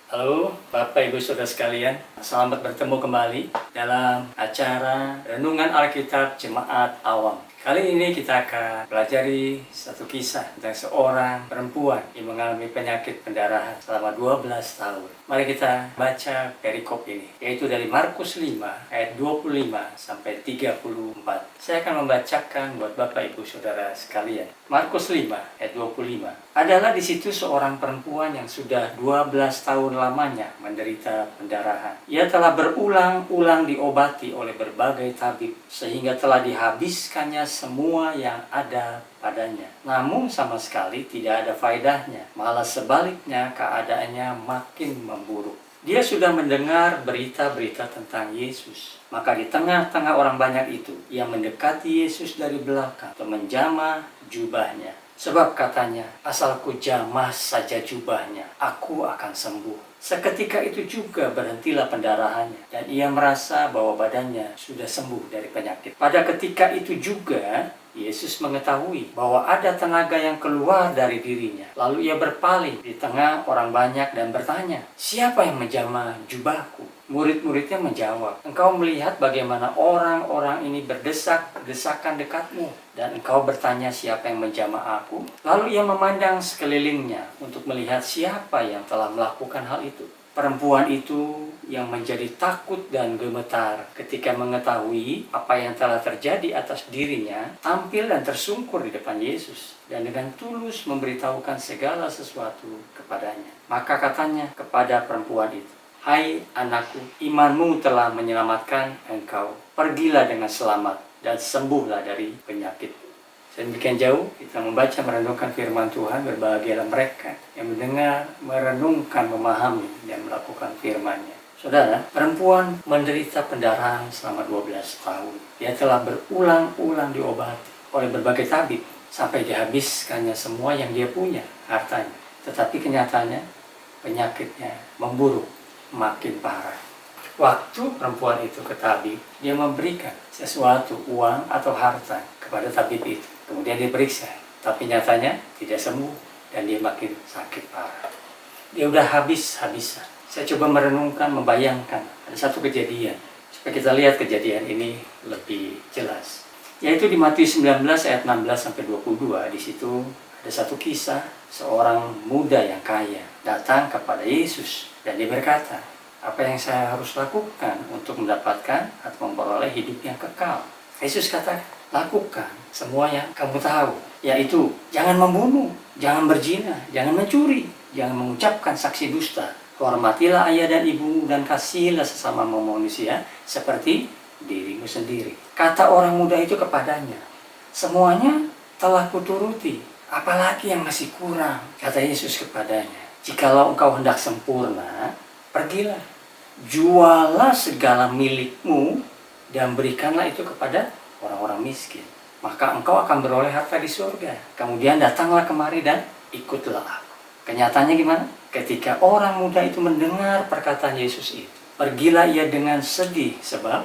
Halo Bapak Ibu Saudara sekalian, selamat bertemu kembali dalam acara Renungan Alkitab Jemaat Awam. Kali ini kita akan pelajari satu kisah tentang seorang perempuan yang mengalami penyakit pendarahan selama 12 tahun. Mari kita baca perikop ini, yaitu dari Markus 5 ayat 25 sampai 34. Saya akan membacakan buat Bapak Ibu Saudara sekalian. Markus 5 ayat 25. Adalah di situ seorang perempuan yang sudah 12 tahun lamanya menderita pendarahan. Ia telah berulang-ulang diobati oleh berbagai tabib sehingga telah dihabiskannya semua yang ada padanya. Namun sama sekali tidak ada faedahnya, malah sebaliknya keadaannya makin memburuk. Dia sudah mendengar berita-berita tentang Yesus. Maka di tengah-tengah orang banyak itu, ia mendekati Yesus dari belakang dan menjamah jubahnya. Sebab katanya, asal ku jamah saja jubahnya, aku akan sembuh. Seketika itu juga berhentilah pendarahannya, dan ia merasa bahwa badannya sudah sembuh dari penyakit. Pada ketika itu juga, Yesus mengetahui bahwa ada tenaga yang keluar dari dirinya. Lalu ia berpaling di tengah orang banyak dan bertanya, "Siapa yang menjamah jubahku?" Murid-muridnya menjawab, "Engkau melihat bagaimana orang-orang ini berdesak-desakan dekatmu, dan engkau bertanya siapa yang menjamah aku?" Lalu ia memandang sekelilingnya untuk melihat siapa yang telah melakukan hal itu. Perempuan itu yang menjadi takut dan gemetar ketika mengetahui apa yang telah terjadi atas dirinya, tampil dan tersungkur di depan Yesus dan dengan tulus memberitahukan segala sesuatu kepadanya. Maka katanya kepada perempuan itu, "Hai anakku, imanmu telah menyelamatkan engkau. Pergilah dengan selamat dan sembuhlah dari penyakitmu." Demikian jauh kita membaca merenungkan firman Tuhan. Berbahagialah mereka yang mendengar, merenungkan, memahami, dan melakukan firman-Nya. Saudara, perempuan menderita pendarahan selama 12 tahun. Dia telah berulang-ulang diobati oleh berbagai tabib sampai dihabiskannya semua yang dia punya, hartanya. Tetapi kenyataannya penyakitnya memburuk, makin parah. Waktu perempuan itu ke tabib, dia memberikan sesuatu, uang atau harta kepada tabib itu. Kemudian dia periksa, tapi nyatanya tidak sembuh dan dia makin sakit parah. Dia udah habis-habisan. Saya coba merenungkan, membayangkan ada satu kejadian supaya kita lihat kejadian ini lebih jelas. Yaitu di Matius 19 ayat 16 sampai 22. Di situ ada satu kisah seorang muda yang kaya datang kepada Yesus dan dia berkata, "Apa yang saya harus lakukan untuk mendapatkan atau memperoleh hidup yang kekal?" Yesus kata, "Lakukan semua yang kamu tahu, yaitu jangan membunuh, jangan berzina, jangan mencuri, jangan mengucapkan saksi dusta, hormatilah ayah dan ibumu dan kasihilah sesama manusia seperti dirimu sendiri." Kata orang muda itu kepadanya, "Semuanya telah kuturuti, apalagi yang masih kurang?" Kata Yesus kepadanya, "Jikalau engkau hendak sempurna, pergilah, jualah segala milikmu dan berikanlah itu kepada orang-orang miskin. Maka engkau akan beroleh harta di surga. Kemudian datanglah kemari dan ikutlah aku." Kenyataannya gimana? Ketika orang muda itu mendengar perkataan Yesus itu, pergilah ia dengan sedih sebab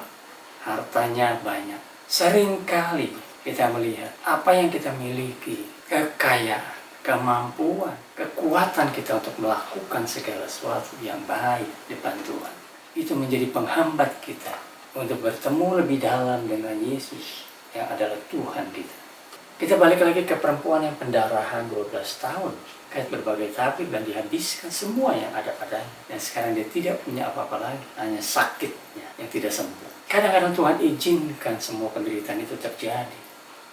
hartanya banyak. Seringkali kita melihat apa yang kita miliki, kekayaan, kemampuan, kekuatan kita untuk melakukan segala sesuatu yang baik di depan Tuhan, itu menjadi penghambat kita untuk bertemu lebih dalam dengan Yesus yang adalah Tuhan kita. Kita balik lagi ke perempuan yang pendarahan 12 tahun, kait berbagai tabib dan dihabiskan semua yang ada padanya. Dan sekarang dia tidak punya apa-apa lagi, hanya sakitnya yang tidak sembuh. Kadang-kadang Tuhan izinkan semua penderitaan itu terjadi.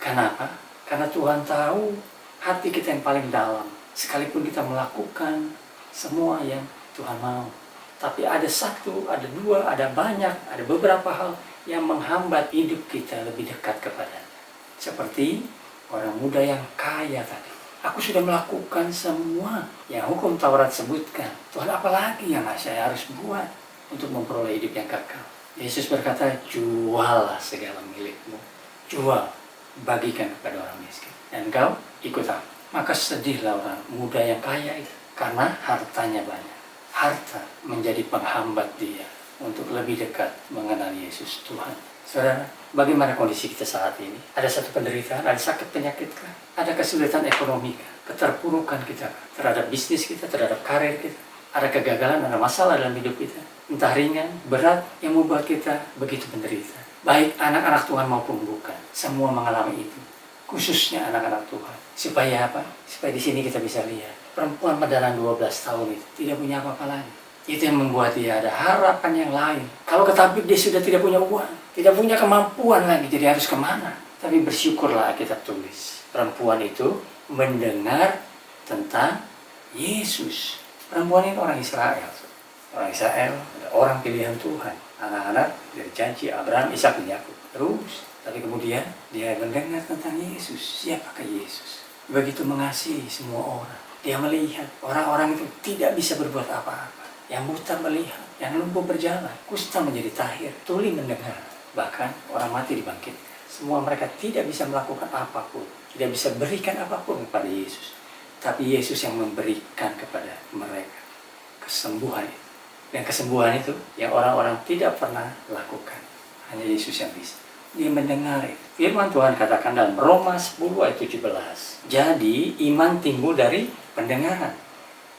Kenapa? Karena Tuhan tahu hati kita yang paling dalam. Sekalipun kita melakukan semua yang Tuhan mau, tapi ada satu, ada dua, ada banyak, ada beberapa hal yang menghambat hidup kita lebih dekat kepadanya. Seperti orang muda yang kaya tadi. Aku sudah melakukan semua yang hukum Taurat sebutkan. Tuhan, apa lagi yang saya harus buat untuk memperoleh hidup yang kekal? Yesus berkata, jualah segala milikmu. Jual, bagikan kepada orang miskin. Dan kau ikut aku. Maka sedihlah orang muda yang kaya itu, karena hartanya banyak. Harta menjadi penghambat dia untuk lebih dekat mengenal Yesus Tuhan. Saudara, bagaimana kondisi kita saat ini? Ada satu penderitaan, ada sakit penyakit kah? Ada kesulitan ekonomi kah? Keterpurukan kita terhadap bisnis kita, terhadap karir kita? ada kegagalan, ada masalah dalam hidup kita, entah ringan, berat, yang membuat kita begitu menderita. Baik anak-anak Tuhan maupun bukan, semua mengalami itu. Khususnya anak-anak Tuhan. Supaya apa? Supaya di sini kita bisa lihat perempuan padangan 12 tahun itu tidak punya apa-apa lagi. Itu yang membuat dia ada harapan yang lain. Kalau ke tabib dia sudah tidak punya uang, tidak punya kemampuan lagi, jadi harus kemana? Tapi bersyukurlah Alkitab tulis, perempuan itu mendengar tentang Yesus. Perempuan ini orang Israel. Orang Israel, orang pilihan Tuhan. Anak-anak dari janji Abraham, Ishak, dan Yakub. Terus, tapi kemudian dia mendengar tentang Yesus. Siapakah Yesus? Begitu mengasihi semua orang. Dia melihat orang-orang itu tidak bisa berbuat apa-apa. Yang buta melihat, yang lumpuh berjalan, kusta menjadi tahir, tuli mendengar. Bahkan orang mati dibangkitkan. Semua mereka tidak bisa melakukan apapun, tidak bisa berikan apapun kepada Yesus. Tapi Yesus yang memberikan kepada mereka kesembuhan itu. Dan kesembuhan itu yang orang-orang tidak pernah lakukan. Hanya Yesus yang bisa. Dia mendengar itu. Firman Tuhan katakan dalam Roma 10 ayat 17. Jadi iman timbul dari pendengaran.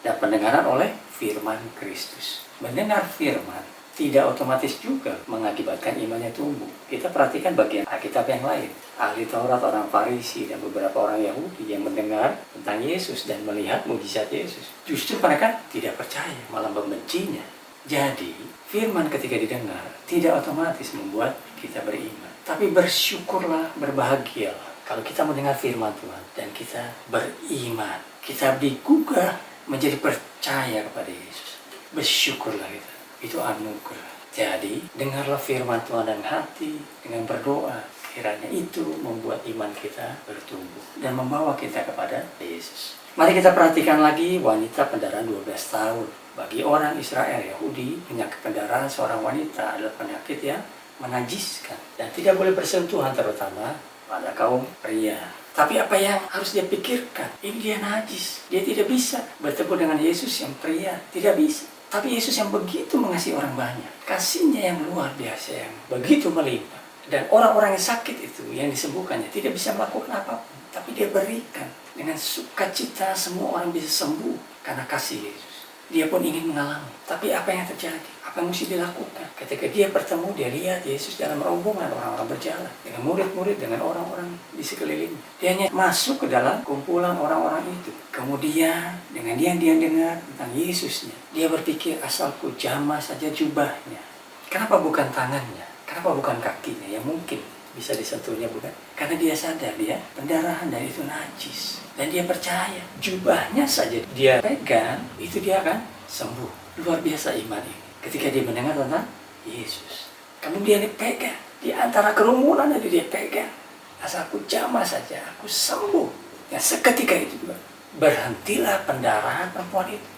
Dan pendengaran oleh firman Kristus. Mendengar firman tidak otomatis juga mengakibatkan imannya tumbuh. Kita perhatikan bagian Alkitab yang lain. Ahli Taurat, orang Farisi, dan beberapa orang Yahudi yang mendengar tentang Yesus dan melihat mukjizat Yesus. Justru mereka tidak percaya, malah membencinya. Jadi, firman ketika didengar tidak otomatis membuat kita beriman. Tapi bersyukurlah, berbahagialah kalau kita mendengar firman Tuhan dan kita beriman. Kita digugah menjadi percaya kepada Yesus. Bersyukurlah kita. Itu anugerah. Jadi, dengarlah firman Tuhan dengan hati, dengan berdoa. Kiranya itu membuat iman kita bertumbuh dan membawa kita kepada Yesus. Mari kita perhatikan lagi wanita pendarahan 12 tahun. Bagi orang Israel Yahudi, penyakit pendarahan seorang wanita adalah penyakit yang menajiskan dan tidak boleh bersentuhan, terutama pada kaum pria. Tapi apa yang harus dia pikirkan? Ini dia najis. Dia tidak bisa bertemu dengan Yesus yang pria. Tidak bisa. Tapi Yesus yang begitu mengasihi orang banyak. Kasihnya yang luar biasa, yang begitu melimpah. Dan orang-orang yang sakit itu, yang disembuhkannya, tidak bisa melakukan apapun. Tapi dia berikan. Dengan sukacita semua orang bisa sembuh karena kasih Yesus. Dia pun ingin mengalami. Tapi apa yang terjadi? Apa yang mesti dilakukan? Ketika dia bertemu, dia lihat Yesus dalam rombongan orang-orang berjalan. Dengan murid-murid, dengan orang-orang di sekelilingnya. Dia hanya masuk ke dalam kumpulan orang-orang itu. Kemudian, dengan dia dengar tentang Yesusnya, dia berpikir, asalku jamah saja jubahnya. Kenapa bukan tangannya? Kenapa bukan kakinya? Yang mungkin bisa disentuhnya, bukan? Karena dia sadar dia pendarahan dan itu najis. Dan dia percaya, jubahnya saja dia pegang, itu dia akan sembuh. Luar biasa iman ini. Ketika dia mendengar tentang Yesus. Kemudian dia pegang. Di antara kerumunan itu dia pegang. Asalku jamah saja, aku sembuh. Dan seketika itu juga, berhentilah pendarahan perempuan itu.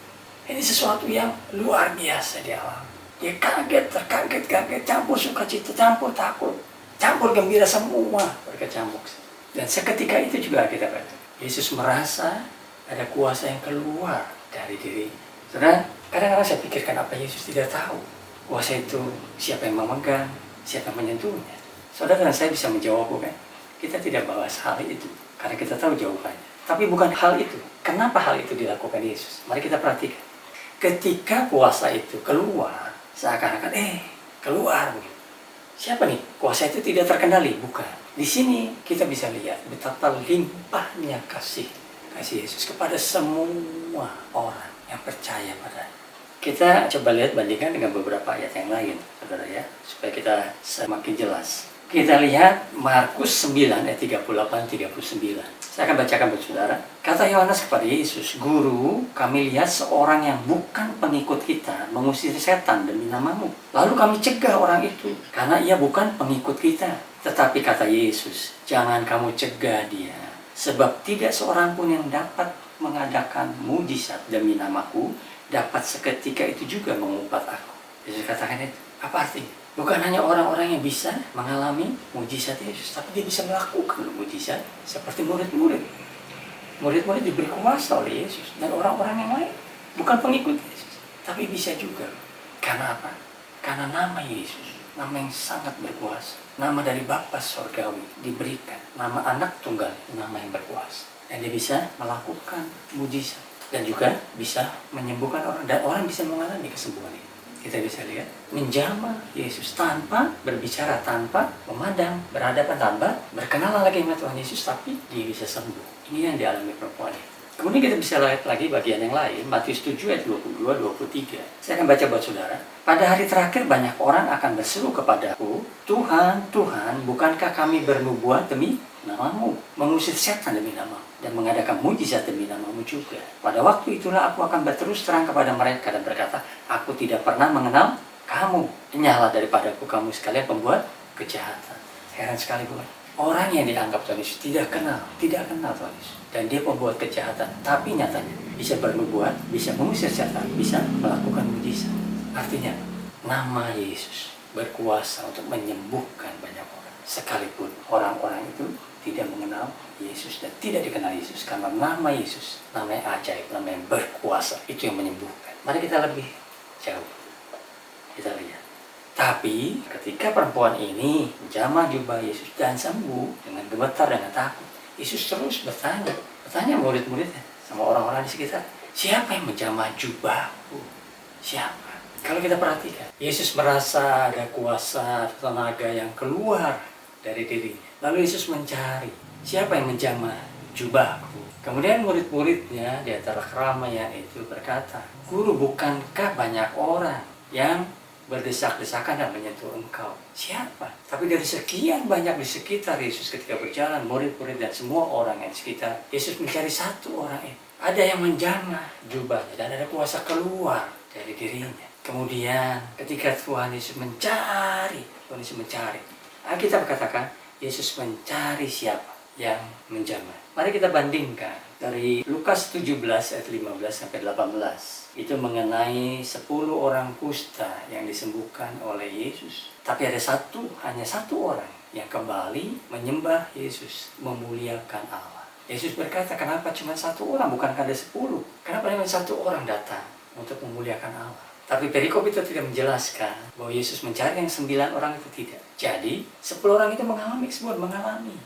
Ini sesuatu yang luar biasa di alam. Dia kaget, terkaget-kaget, campur sukacita, campur takut, campur gembira, semua berkecamuk. Dan seketika itu juga kita baca. Yesus merasa ada kuasa yang keluar dari dirinya. Saudara, kadang-kadang saya pikirkan apa Yesus tidak tahu. Kuasa itu siapa yang memegang, siapa yang menyentuhnya. Saudara dan saya bisa menjawab, bukan? Kita tidak bahas hal itu, karena kita tahu jawabannya. Tapi bukan hal itu. Kenapa hal itu dilakukan Yesus? Mari kita perhatikan. Ketika kuasa itu keluar, seakan-akan, keluar. Siapa nih? Kuasa itu tidak terkendali, bukan. Di sini kita bisa lihat betapa limpahnya kasih Yesus kepada semua orang yang percaya padanya. Kita coba lihat bandingkan dengan beberapa ayat yang lain, saudara ya, supaya kita semakin jelas. Kita lihat Markus 9 ayat 38-39. Saya akan bacakan buat saudara. Kata Yohanes kepada Yesus, Guru, kami lihat seorang yang bukan pengikut kita mengusir setan demi namamu. Lalu kami cegah orang itu, karena ia bukan pengikut kita. Tetapi kata Yesus, jangan kamu cegah dia. Sebab tidak seorang pun yang dapat mengadakan mujizat demi namaku, dapat seketika itu juga mengumpat aku. Yesus katakan itu. Apa artinya? Bukan hanya orang-orang yang bisa mengalami mujizat Yesus, tapi dia bisa melakukan mujizat seperti murid-murid. Murid-murid diberi kuasa oleh Yesus dan orang-orang yang lain. Bukan pengikut Yesus, tapi bisa juga. Karena apa? Karena nama Yesus, nama yang sangat berkuasa. Nama dari Bapa Sorgawi diberikan. Nama anak tunggal, nama yang berkuasa. Dan dia bisa melakukan mujizat. dan juga bisa menyembuhkan orang, dan orang bisa mengalami kesembuhan ini. Kita bisa lihat menjamah Yesus tanpa berbicara, tanpa memandang, berhadapan, tanpa berkenalan lagi dengan Tuhan Yesus, tapi dia bisa sembuh. Ini yang dialami perempuan ini. Kemudian kita bisa lihat lagi bagian yang lain, Matius 7 ayat 22-23. Saya akan baca buat saudara. Pada hari terakhir banyak orang akan berseru kepadaku, Tuhan, Tuhan, bukankah kami bernubuat demi namamu, mengusir setan demi namamu, dan mengadakan mujizat demi namamu juga. Pada waktu itulah aku akan berterus terang kepada mereka dan berkata, aku tidak pernah mengenal kamu. Nyala daripadaku kamu sekalian pembuat kejahatan. Heran sekali bukan? Orang yang dianggap Tuhan Yesus tidak kenal Tuhan Yesus. Dan dia pembuat kejahatan, tapi nyatanya bisa bernubuat, bisa mengusir setan, bisa melakukan mujizat. Artinya, nama Yesus berkuasa untuk menyembuhkan banyak orang. Sekalipun orang-orang itu tidak mengenal Yesus dan tidak dikenal Yesus, karena nama Yesus, nama yang ajaib, nama yang berkuasa, itu yang menyembuhkan. Mari kita lebih jauh, kita lihat. Tapi ketika perempuan ini menjamah jubah Yesus dan sembuh dengan gemetar, dengan takut, Yesus terus bertanya murid-muridnya sama orang-orang di sekitar, siapa yang menjamah jubahku? Siapa? Kalau kita perhatikan, Yesus merasa ada kuasa, tenaga yang keluar dari dirinya. Lalu Yesus mencari, siapa yang menjamah jubahku? Kemudian murid-muridnya di antara keramaian itu berkata, Guru, bukankah banyak orang yang berdesak-desakan dan menyentuh engkau? Siapa? Tapi dari sekian banyak di sekitar Yesus ketika berjalan, murid-murid dan semua orang yang di sekitar, Yesus mencari satu orang itu. Ada yang menjamah jubahnya dan ada kuasa keluar dari dirinya. Kemudian ketika Tuhan Yesus mencari, Alkitab katakan, Yesus mencari siapa yang menjamah. Mari kita bandingkan dari Lukas 17 ayat 15 sampai 18. Itu mengenai 10 orang kusta yang disembuhkan oleh Yesus. Tapi ada hanya satu orang yang kembali menyembah Yesus, memuliakan Allah. Yesus berkata, kenapa cuma satu orang, bukankah ada 10? Kenapa cuma satu orang datang untuk memuliakan Allah? Tapi perikop itu tidak menjelaskan bahwa Yesus mencari yang 9 orang itu tidak. Jadi 10 orang itu mengalami.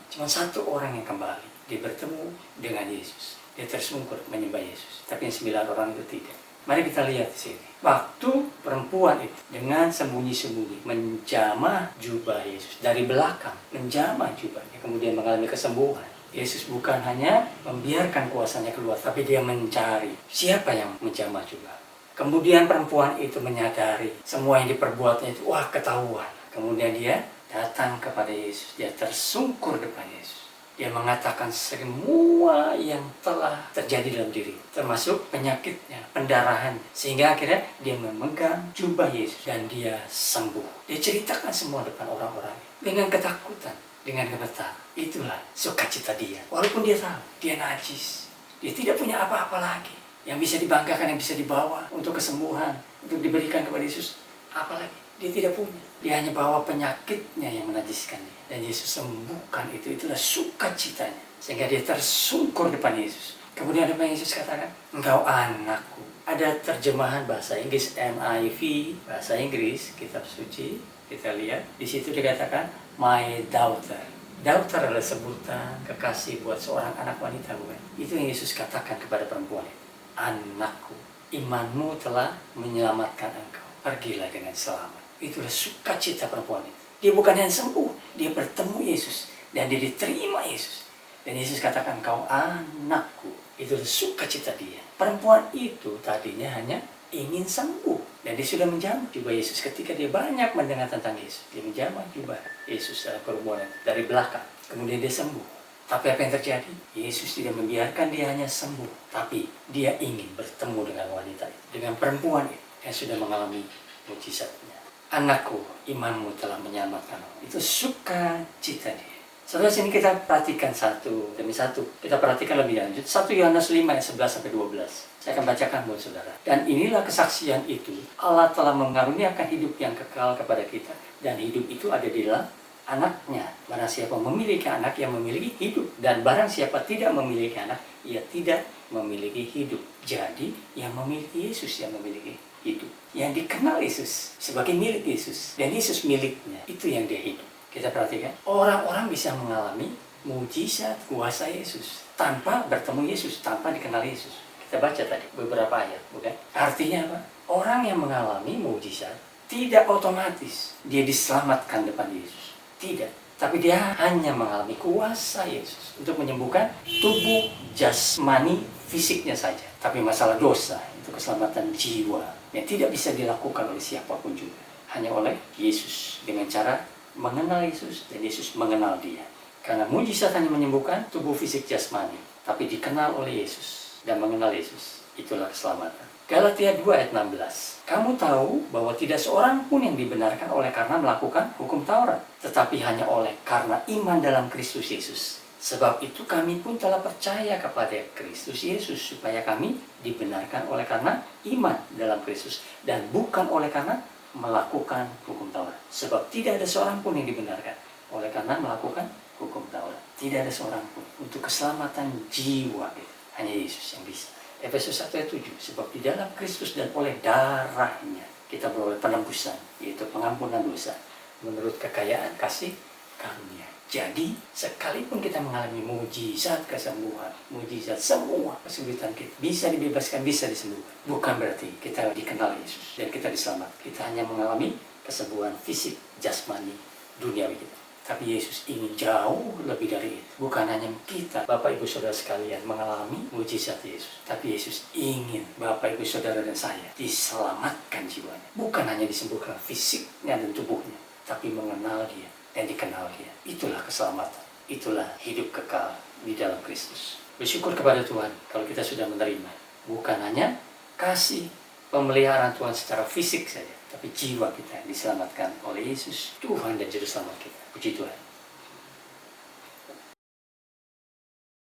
Cuma satu orang yang kembali. Dia bertemu dengan Yesus. Dia tersungkur menyembah Yesus. Tapi yang 9 orang itu tidak. Mari kita lihat di sini. Waktu perempuan itu dengan sembunyi-sembunyi menjamah jubah Yesus dari belakang, menjamah jubahnya, kemudian mengalami kesembuhan. Yesus bukan hanya membiarkan kuasanya keluar, tapi dia mencari siapa yang menjamah jubah. Kemudian perempuan itu menyadari semua yang diperbuatnya itu ketahuan. Kemudian dia datang kepada Yesus, dia tersungkur depan Yesus. Dia mengatakan semua yang telah terjadi dalam diri, termasuk penyakitnya, pendarahan, sehingga akhirnya dia memegang jubah Yesus dan dia sembuh. Dia ceritakan semua depan orang-orang dengan ketakutan, dengan gemetar. Itulah sukacita dia. Walaupun dia tahu dia najis, dia tidak punya apa-apa lagi yang bisa dibanggakan, yang bisa dibawa untuk kesembuhan, untuk diberikan kepada Yesus. Apalagi dia tidak punya. Dia hanya bawa penyakitnya yang menajiskan dia. Dan Yesus sembuhkan itu. Itulah sukacitanya. Sehingga dia tersungkur depan Yesus. Kemudian apa yang Yesus katakan? Engkau anakku. Ada terjemahan bahasa Inggris NIV, bahasa Inggris, kitab suci. Kita lihat. Di situ dikatakan, my daughter. Daughter adalah sebutan kekasih buat seorang anak wanita, bukan? Itu yang Yesus katakan kepada perempuan itu. Anakku, imanmu telah menyelamatkan engkau. Pergilah dengan selamat. Itulah sukacita perempuan itu. Dia bukan hanya sembuh, dia bertemu Yesus dan dia diterima Yesus. Dan Yesus katakan, kau anakku. Itulah sukacita dia. Perempuan itu tadinya hanya ingin sembuh dan dia sudah menjamah jubah Yesus. Ketika dia banyak mendengar tentang Yesus, dia menjamah jubah Yesus dalam kerumunan dari belakang. Kemudian dia sembuh. Tapi apa yang terjadi? Yesus tidak membiarkan dia hanya sembuh, tapi dia ingin bertemu dengan wanita itu, dengan perempuan itu yang sudah mengalami mujizatnya. Anakku, imanmu telah menyelamatkanmu. Itu sukacita dia. Saudara, sini kita perhatikan satu demi satu. Kita perhatikan lebih lanjut. 1 Yohanes 5 ayat 11-12. Saya akan bacakan buat saudara. Dan inilah kesaksian itu. Allah telah mengaruniakan hidup yang kekal kepada kita. Dan hidup itu ada di dalam anaknya. Barang siapa memiliki anak, yang memiliki hidup. Dan barang siapa tidak memiliki anak, ia tidak memiliki hidup. Jadi yang memiliki Yesus yang memiliki hidup. Yang dikenal Yesus sebagai milik Yesus. Dan Yesus miliknya. Itu yang dia hidup. Kita perhatikan. Orang-orang bisa mengalami mujizat kuasa Yesus tanpa bertemu Yesus, tanpa dikenal Yesus. Kita baca tadi beberapa ayat, bukan? Artinya apa? Orang yang mengalami mujizat tidak otomatis dia diselamatkan depan Yesus. Tidak. Tapi dia hanya mengalami kuasa Yesus untuk menyembuhkan tubuh jasmani fisiknya saja. Tapi masalah dosa, itu keselamatan jiwa yang tidak bisa dilakukan oleh siapapun juga. Hanya oleh Yesus dengan cara mengenal Yesus dan Yesus mengenal dia. Karena mujizat hanya menyembuhkan tubuh fisik jasmani, tapi dikenal oleh Yesus dan mengenal Yesus. Itulah keselamatan. Galatia 2 ayat 16. Kamu tahu bahwa tidak seorang pun yang dibenarkan oleh karena melakukan hukum Taurat, tetapi hanya oleh karena iman dalam Kristus Yesus. Sebab itu kami pun telah percaya kepada Kristus Yesus supaya kami dibenarkan oleh karena iman dalam Kristus dan bukan oleh karena melakukan hukum Taurat. Sebab tidak ada seorang pun yang dibenarkan oleh karena melakukan hukum Taurat. Tidak ada seorang pun. Untuk keselamatan jiwa, hanya Yesus yang bisa. Efesus 1 ayat 7, sebab di dalam Kristus dan oleh darahnya kita beroleh penebusan, yaitu pengampunan dosa, menurut kekayaan kasih karunia. Jadi, sekalipun kita mengalami mujizat kesembuhan, mujizat semua kesulitan kita, bisa dibebaskan, bisa disembuhkan. Bukan berarti kita dikenal Yesus dan kita diselamatkan. Kita hanya mengalami kesembuhan fisik, jasmani, duniawi kita. Tapi Yesus ingin jauh lebih dari itu. Bukan hanya kita, Bapak Ibu Saudara sekalian, mengalami mujizat Yesus. Tapi Yesus ingin Bapak Ibu Saudara dan saya diselamatkan jiwanya. Bukan hanya disembuhkan fisiknya dan tubuhnya, tapi mengenal dia dan dikenal dia. Itulah keselamatan. Itulah hidup kekal di dalam Kristus. Bersyukur kepada Tuhan kalau kita sudah menerima. Bukan hanya kasih pemeliharaan Tuhan secara fisik saja, tapi jiwa kita diselamatkan oleh Yesus, Tuhan dan Juru Selamat kita. Puji Tuhan.